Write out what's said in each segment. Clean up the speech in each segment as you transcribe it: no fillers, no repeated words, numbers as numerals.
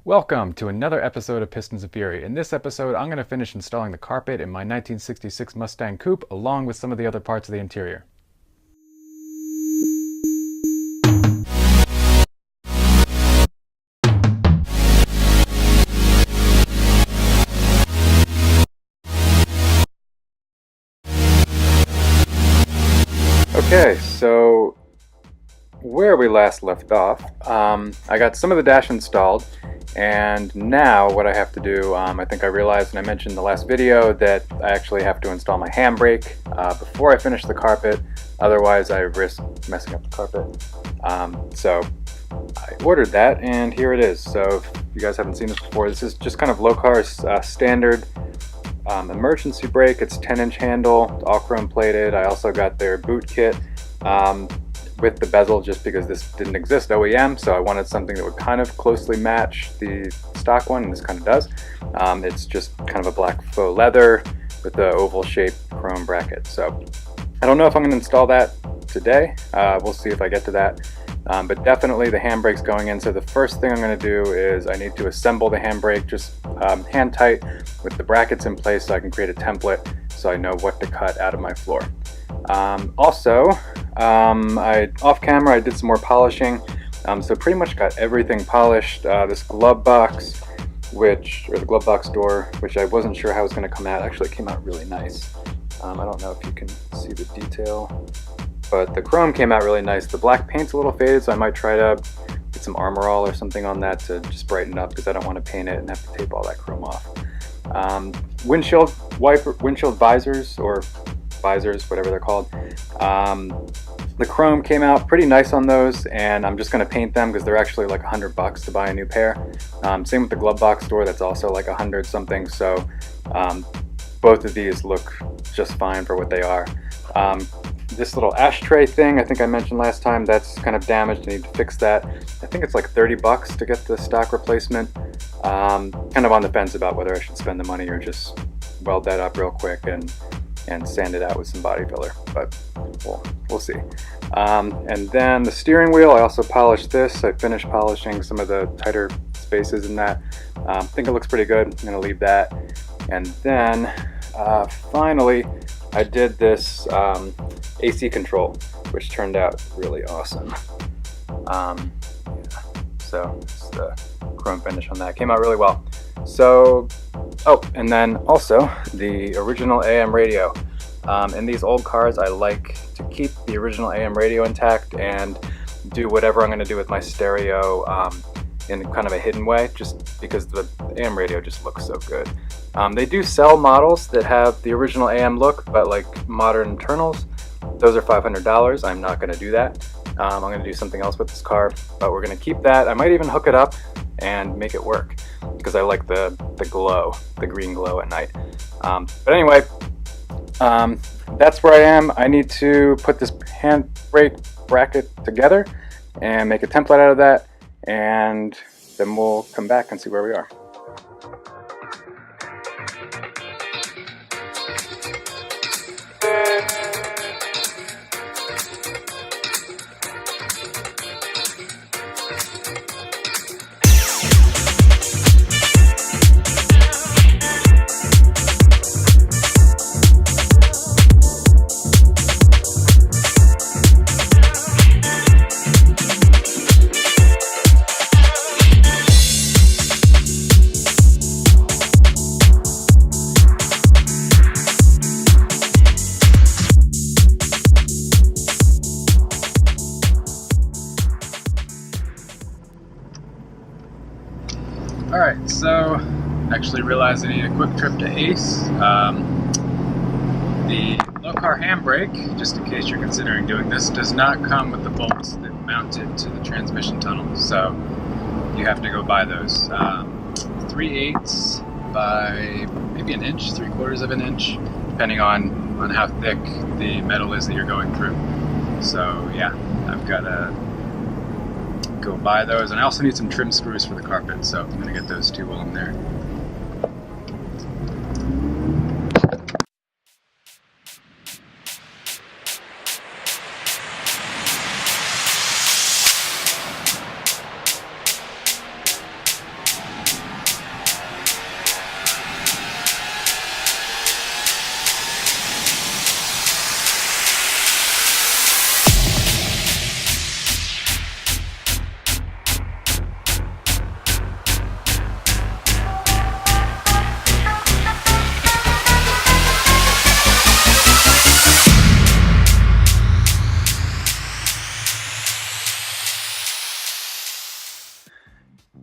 Welcome to another episode of Pistons of Fury. In this episode, I'm going to finish installing the carpet in my 1966 Mustang Coupe along with some of the other parts of the interior. Okay, so where we last left off, I got some of the dash installed, and now what I have to do, I think I realized, and I mentioned in the last video, that I actually have to install my handbrake before I finish the carpet, otherwise I risk messing up the carpet. So I ordered that, and here it is. So if you guys haven't seen this before, this is just kind of Lokar's standard emergency brake. It's 10-inch handle, all chrome plated. I also got their boot kit with the bezel just because this didn't exist OEM, so I wanted something that would kind of closely match the stock one, and this kind of does. It's just kind of a black faux leather with the oval shaped chrome bracket. So I don't know if I'm going to install that today. We'll see if I get to that. But definitely the handbrake's going in. So the first thing I'm going to do is I need to assemble the handbrake just hand tight with the brackets in place so I can create a template so I know what to cut out of my floor. Off camera I did some more polishing, so pretty much got everything polished. This glove box, or the glove box door, which I wasn't sure how it was going to come out, actually came out really nice. I don't know if you can see the detail, but the chrome came out really nice. The black paint's a little faded, so I might try to get some Armor All or something on that to just brighten it up, because I don't want to paint it and have to tape all that chrome off. Windshield visors, or visors, whatever they're called. The chrome came out pretty nice on those, and I'm just going to paint them because they're actually like $100 to buy a new pair. Same with the glove box door, that's also like 100 something. So both of these look just fine for what they are. This little ashtray thing, I think I mentioned last time, that's kind of damaged. I need to fix that. I think it's like $30 to get the stock replacement. Kind of on the fence about whether I should spend the money or just weld that up real quick and sand it out with some body filler, but we'll see. And then the steering wheel, I also polished this. I finished polishing some of the tighter spaces in that. I think it looks pretty good. I'm going to leave that. And then finally I did this AC control, which turned out really awesome. So it's the chrome finish on that. Came out really well. So, and then also the original AM radio. In these old cars, I like to keep the original AM radio intact and do whatever I'm going to do with my stereo in kind of a hidden way, just because the AM radio just looks so good. They do sell models that have the original AM look, but like modern internals, those are $500. I'm not going to do that. I'm going to do something else with this car, but we're going to keep that. I might even hook it up and make it work because I like the glow, the green glow at night. But anyway, that's where I am. I need to put this handbrake bracket together and make a template out of that, and then we'll come back and see where we are. Alright, so actually realized I need a quick trip to Ace. The Lokar handbrake, just in case you're considering doing this, does not come with the bolts that mount it to the transmission tunnel, so you have to go buy those. 3/8 by maybe an inch, 3/4 of an inch, depending on how thick the metal is that you're going through. So yeah, I've got to go buy those, and I also need some trim screws for the carpet, so I'm going to get those too while I'm there.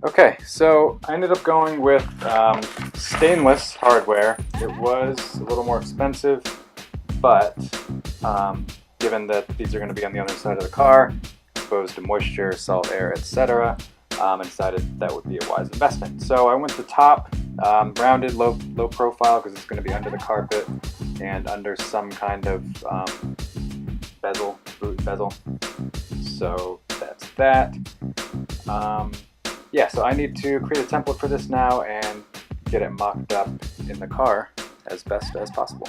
Okay, so I ended up going with stainless hardware. It was a little more expensive, but given that these are going to be on the other side of the car, exposed to moisture, salt air, etc., I decided that would be a wise investment. So I went to top, rounded, low profile, because it's going to be under the carpet and under some kind of boot bezel. So that's that. Yeah, so I need to create a template for this now and get it mocked up in the car as best as possible.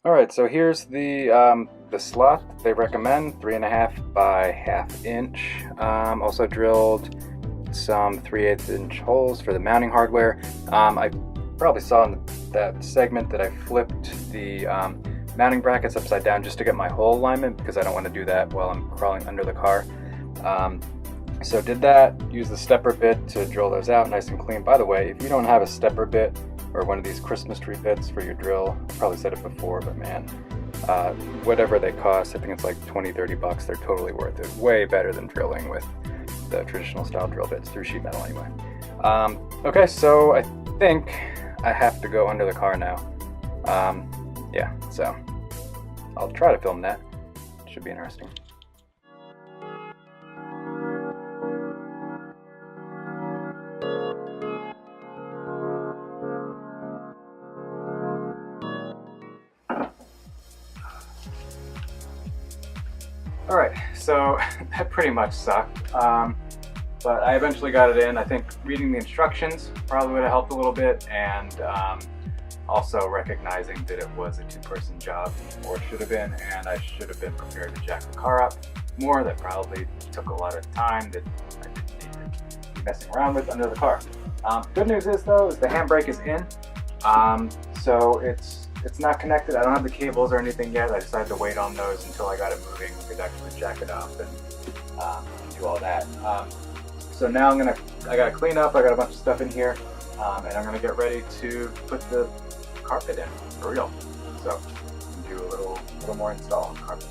Alright, so here's the slot they recommend, 3.5 by 1/2 inch. Also drilled some 3/8 inch holes for the mounting hardware. I probably saw in that segment that I flipped the mounting brackets upside down just to get my hole alignment, because I don't want to do that while I'm crawling under the car. So did that, used the stepper bit to drill those out nice and clean. By the way, if you don't have a stepper bit or one of these Christmas tree bits for your drill, I probably said it before, but man, whatever they cost, I think it's like 20-30 bucks, they're totally worth it. Way better than drilling with the traditional style drill bits through sheet metal anyway. Okay, so I think I have to go under the car now. Yeah, so I'll try to film that. Should be interesting. Alright, so that pretty much sucked, but I eventually got it in. I think reading the instructions probably would have helped a little bit, and also recognizing that it was a two-person job, or should have been, and I should have been prepared to jack the car up more. That probably took a lot of time that I didn't need to be messing around with under the car. Good news is, though, is the handbrake is in, so it's not connected. I don't have the cables or anything yet. I decided to wait on those until I got it moving. We could actually jack it up and do all that. So now I gotta clean up. I got a bunch of stuff in here, and I'm gonna get ready to put the carpet in for real. So do a little more install on the carpet.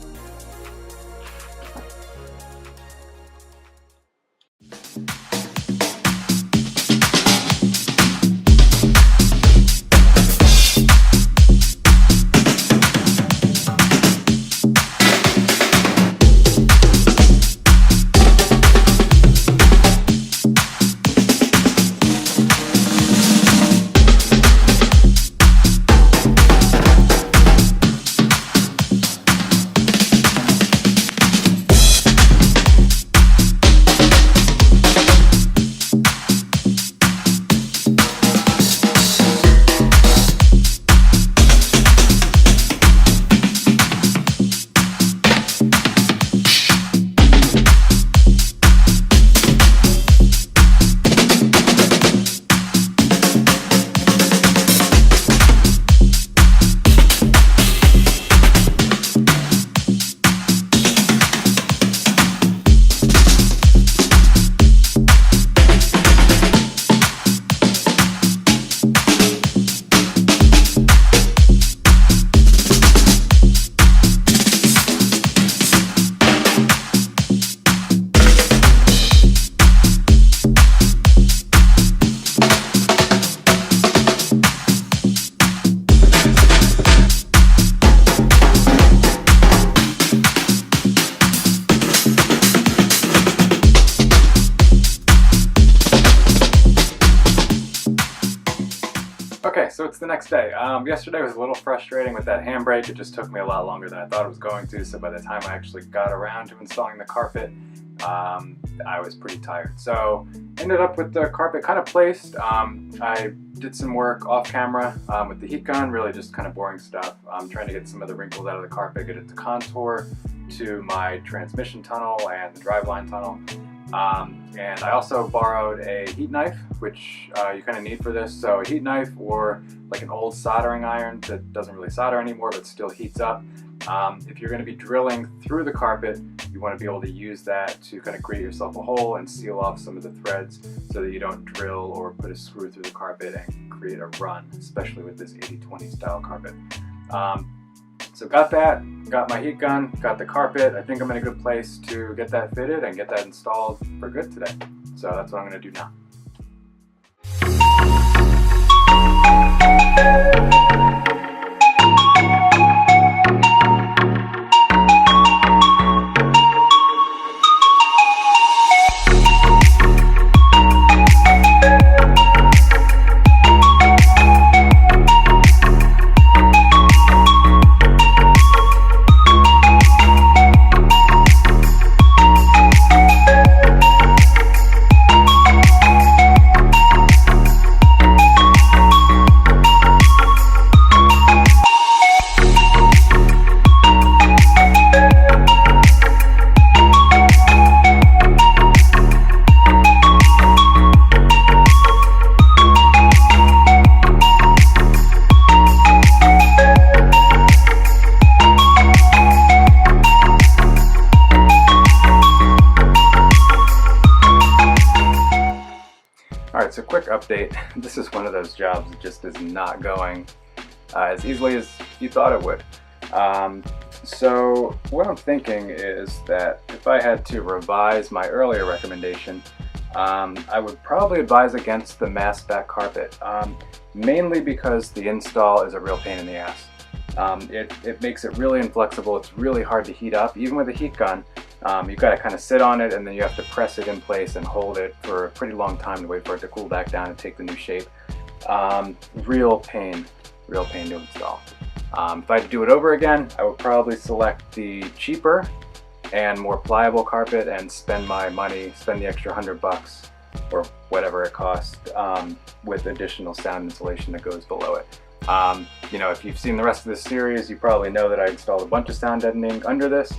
so it's the next day. Yesterday was a little frustrating with that handbrake. It just took me a lot longer than I thought it was going to, so by the time I actually got around to installing the carpet, I was pretty tired. So ended up with the carpet kind of placed. I did some work off camera with the heat gun, really just kind of boring stuff. I'm trying to get some of the wrinkles out of the carpet, get it to contour to my transmission tunnel and the driveline tunnel. And I also borrowed a heat knife, which you kind of need for this. So a heat knife or like an old soldering iron that doesn't really solder anymore but still heats up. If you're going to be drilling through the carpet, you want to be able to use that to kind of create yourself a hole and seal off some of the threads so that you don't drill or put a screw through the carpet and create a run, especially with this 80/20 style carpet. So got that, got my heat gun, got the carpet. I think I'm in a good place to get that fitted and get that installed for good today. So that's what I'm going to do now. Alright, so quick update. This is one of those jobs that just is not going as easily as you thought it would. So what I'm thinking is that if I had to revise my earlier recommendation, I would probably advise against the mass back carpet, mainly because the install is a real pain in the ass. It makes it really inflexible. It's really hard to heat up, even with a heat gun. You've got to kind of sit on it and then you have to press it in place and hold it for a pretty long time to wait for it to cool back down and take the new shape. Real pain to install. If I had to do it over again, I would probably select the cheaper and more pliable carpet and spend my money, spend the extra $100 or whatever it costs with additional sound insulation that goes below it. You know, if you've seen the rest of this series, you probably know that I installed a bunch of sound deadening under this.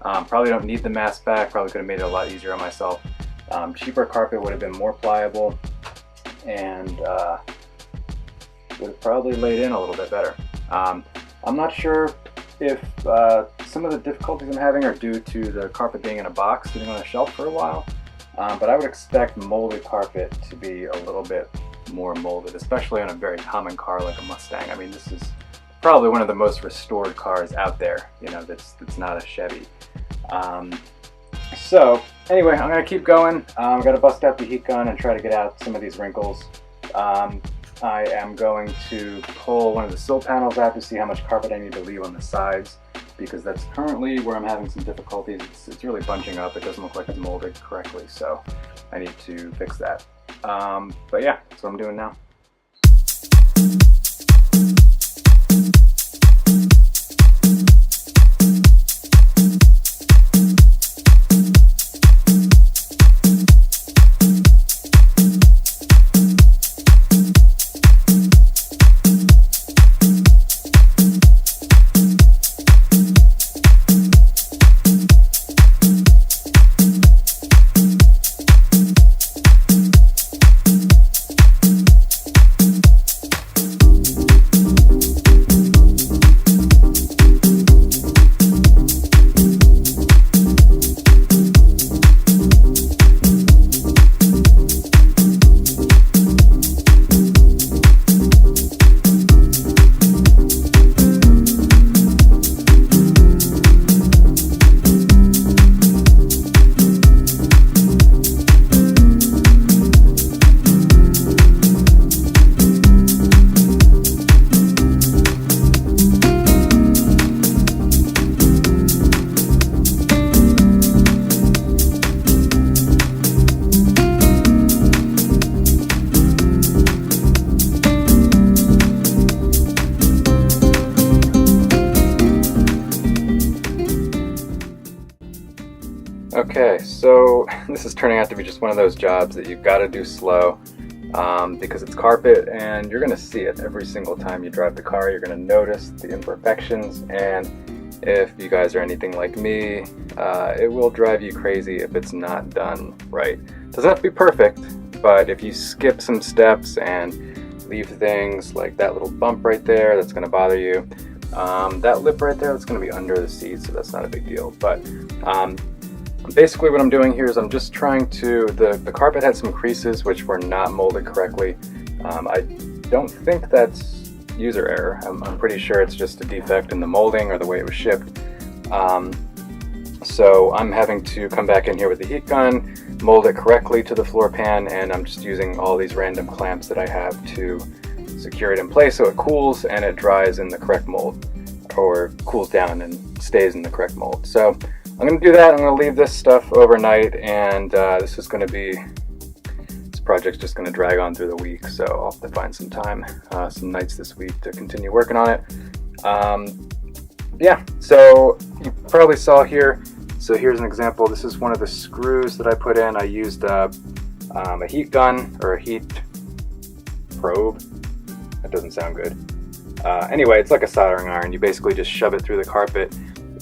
Probably don't need the mass back, probably could have made it a lot easier on myself. Cheaper carpet would have been more pliable and would have probably laid in a little bit better. I'm not sure if some of the difficulties I'm having are due to the carpet being in a box sitting on a shelf for a while, but I would expect molded carpet to be a little bit more molded, especially on a very common car like a Mustang. I mean, this is probably one of the most restored cars out there, you know, that's not a Chevy. So anyway, I'm gonna keep going. I'm gonna bust out the heat gun and try to get out some of these wrinkles. I am going to pull one of the sill panels out to see how much carpet I need to leave on the sides, because that's currently where I'm having some difficulties. It's really bunching up. It doesn't look like it's molded correctly, so I need to fix that. But yeah, that's what I'm doing now. Okay, so this is turning out to be just one of those jobs that you've got to do slow because it's carpet and you're going to see it every single time you drive the car. You're going to notice the imperfections, and if you guys are anything like me, it will drive you crazy if it's not done right. It doesn't have to be perfect, but if you skip some steps and leave things like that little bump right there, that's going to bother you. That lip right there, that's going to be under the seat, so that's not a big deal. But basically what I'm doing here is I'm just trying to, the carpet had some creases which were not molded correctly. I don't think that's user error. I'm pretty sure it's just a defect in the molding or the way it was shipped. So I'm having to come back in here with the heat gun, mold it correctly to the floor pan, and I'm just using all these random clamps that I have to secure it in place so it cools and it dries in the correct mold, or cools down and stays in the correct mold. So I'm going to do that. I'm going to leave this stuff overnight, and this project's just going to drag on through the week, so I'll have to find some time, some nights this week to continue working on it. Yeah, so you probably saw here, so here's an example. This is one of the screws that I put in. I used a heat gun, or a heat probe. That doesn't sound good. Anyway, it's like a soldering iron. You basically just shove it through the carpet.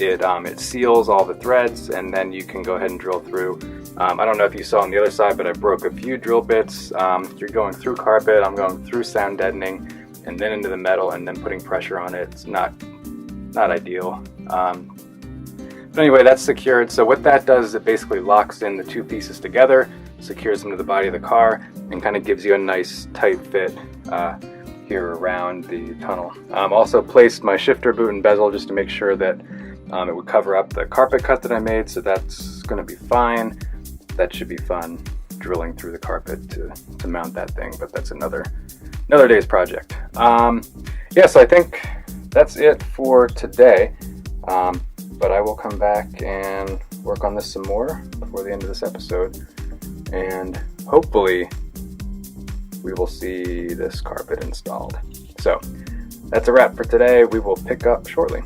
It seals all the threads, and then you can go ahead and drill through. I don't know if you saw on the other side, but I broke a few drill bits. You're going through carpet, I'm going through sound deadening, and then into the metal, and then putting pressure on it. It's not ideal. But anyway, that's secured. So what that does is it basically locks in the two pieces together, secures them to the body of the car, and kind of gives you a nice tight fit here around the tunnel. Also placed my shifter boot and bezel just to make sure that it would cover up the carpet cut that I made, so that's going to be fine. That should be fun, drilling through the carpet to mount that thing, but that's another day's project. Yeah, so I think that's it for today, but I will come back and work on this some more before the end of this episode, and hopefully we will see this carpet installed. So that's a wrap for today. We will pick up shortly.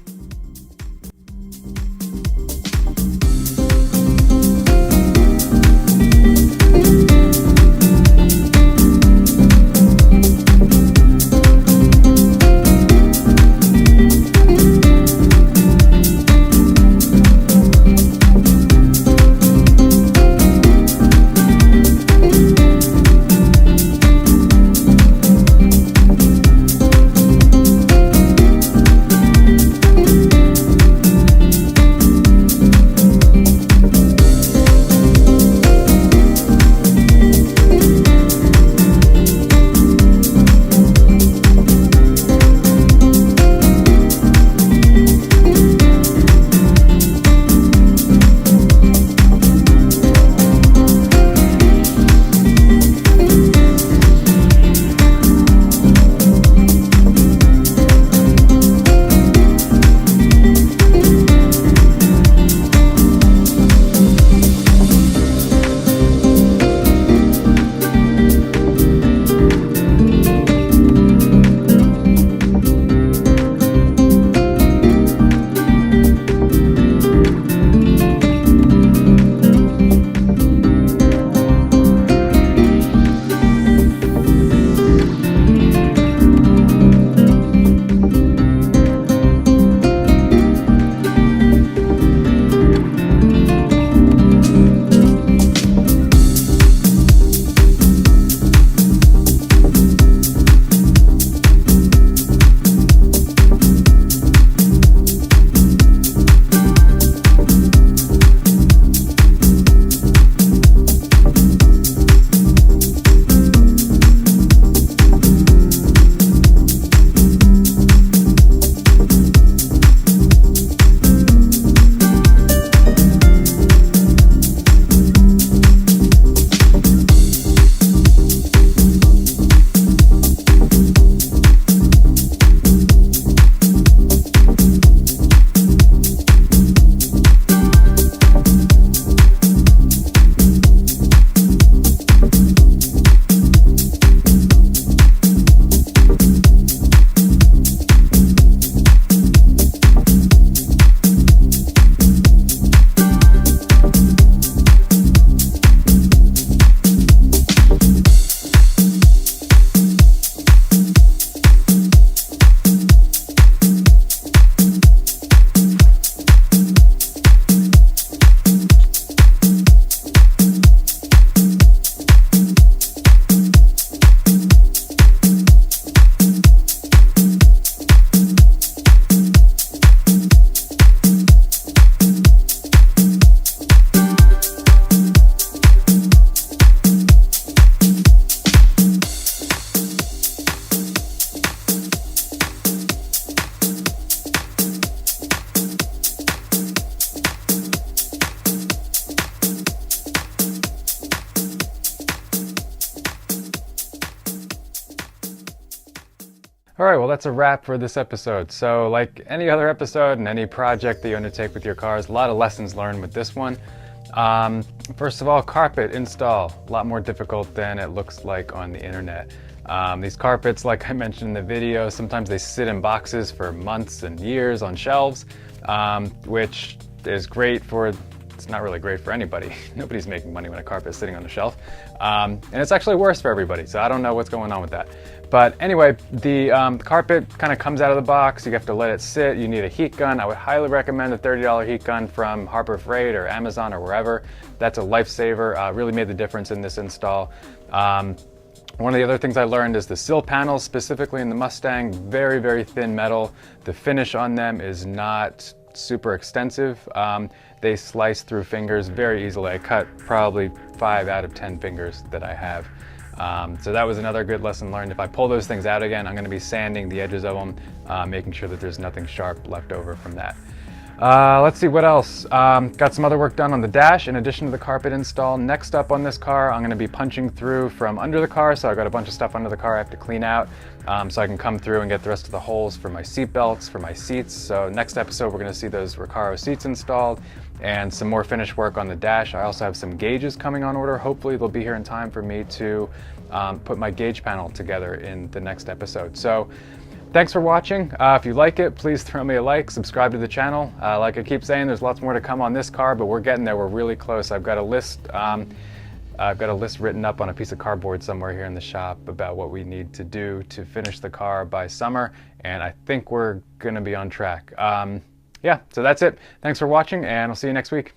All right, well, that's a wrap for this episode. So like any other episode and any project that you undertake with your cars, a lot of lessons learned with this one. First of all, carpet install, a lot more difficult than it looks like on the internet. These carpets, like I mentioned in the video, sometimes they sit in boxes for months and years on shelves, which is great for, it's not really great for anybody. Nobody's making money when a carpet is sitting on the shelf. And it's actually worse for everybody, so I don't know what's going on with that. But anyway, the carpet kind of comes out of the box. You have to let it sit. You need a heat gun. I would highly recommend a $30 heat gun from Harbor Freight or Amazon or wherever. That's a lifesaver. Really made the difference in this install. One of the other things I learned is the sill panels, specifically in the Mustang, very, very thin metal. The finish on them is not super extensive. They slice through fingers very easily. I cut probably 5 out of 10 fingers that I have. So that was another good lesson learned. If I pull those things out again, I'm going to be sanding the edges of them, making sure that there's nothing sharp left over from that. Let's see what else. Got some other work done on the dash in addition to the carpet install. Next up on this car, I'm going to be punching through from under the car, so I've got a bunch of stuff under the car I have to clean out, so I can come through and get the rest of the holes for my seat belts, for my seats. So next episode we're going to see those Recaro seats installed and some more finish work on the dash. I also have some gauges coming on order. Hopefully they'll be here in time for me to put my gauge panel together in the next episode. So thanks for watching. If you like it, please throw me a like, subscribe to the channel. Like I keep saying, there's lots more to come on this car, but we're getting there. We're really close. I've got a list written up on a piece of cardboard somewhere here in the shop about what we need to do to finish the car by summer, and I think we're gonna be on track. Yeah, so that's it. Thanks for watching, and I'll see you next week.